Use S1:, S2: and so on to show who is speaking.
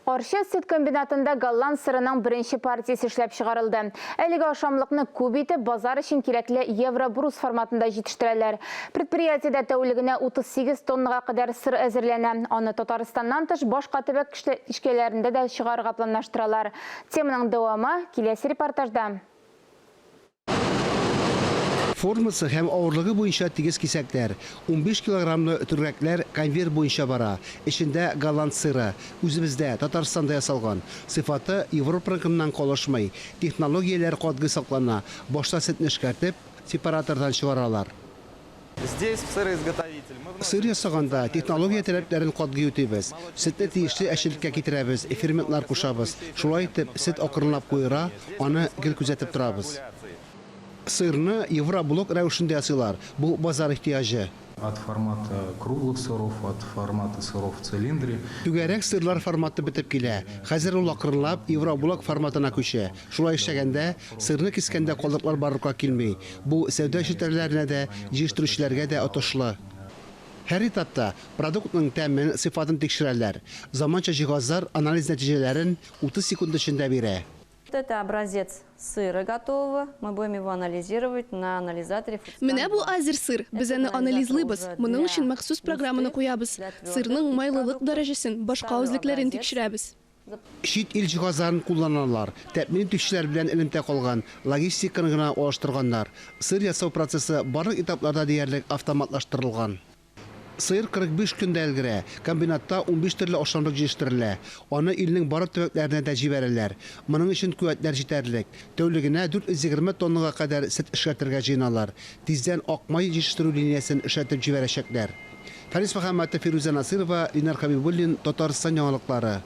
S1: Qarşı süt kombinatında Golland sırının birinci partiyası işlep çıkarıldı. Әлеге aşamlıqны көп етіп, базар үшін кереклі Евробрус форматында жетіштірелер. Предприятиеде тәулігіне 38 тоннаға қадар сыр әзірлене. Оны Татарстаннан тыш башқа төбәк ішкелерінде де шығарыға планлаштыралар. Теманың дәвамы келесі репортажда.
S2: Формасы һәм авырлыгы буенча тигез кисәкләр, 15 килограммлы төргәкләр конвейер буенча бара. Эчендә голланд сыры, үзебездә Татарстанда ясалган. Сыйфаты Европа рынкыннан калышмый. Технологияләр катгый саклана. Башта сөтне эшкәртеп, сепаратордан чыгаралар.
S3: Здесь сыроизготовитель.
S2: Сыр ясаганда технология таләпләрен катгый үтибез. Сөтне тиешле әчелеккә китерәбез, ферментлар кушабыз. Шулай итеп, сөт акрынлап куера, аны гел күзәтеп торабыз. Сырны Евроблок рәвешендә ясыйлар. Бу базар ихтияҗы.
S4: От формата круглых сыров, от формата сыров в цилиндре.
S2: Түгәрәк сырлар форматы бетеп килә. Хәзер ул акрынлап Евроблок форматына күчә. Шулай эшләгәндә сырны кискәндә калдыклар барлыкка килми. Бу сәүдә челтәрләренә дә, җыештыручыларга да отышлы. Һәр этапта продуктның тәмен, сыйфатын тикшерәләр. Заманча җиһазлар анализ нәтиҗәләрен 30 секунд эчендә бирә.
S5: Это образец сыра готового. Мы будем его анализировать на анализаторе.
S6: Менә бу азер сыр. Без аны анализлыйбыз. Моның өчен махсус программаны куябыз. Сырның майлылык дәрәҗәсен, башка үзлекләрен тикшерәбез.
S2: Шит ил җиһазларын кулланалар. Тәэмин итүчеләр белән элемтә калган, логистиканы гына алыштырганнар. Сыр ясау процессы барлык этапларда диярлек автоматлаштырылган. Сыр 45 көндә өлгерә. Комбинатта 15 төрле ашамлык җыештырыла. Аны илнең барлык төбәкләренә дә җибәрәләр. Моның өчен куәтләр җитәрлек. Тәүлегенә 420 тоннага кадәр сөт эшкәртергә җыйналар. Тиздән акмай җыештыру линиясен эшләтеп җибәрәчәкләр. Фарис Мөхәммәтов, Фируза Насырова, Ленар Хабибуллин, Татарстан яңалыклары.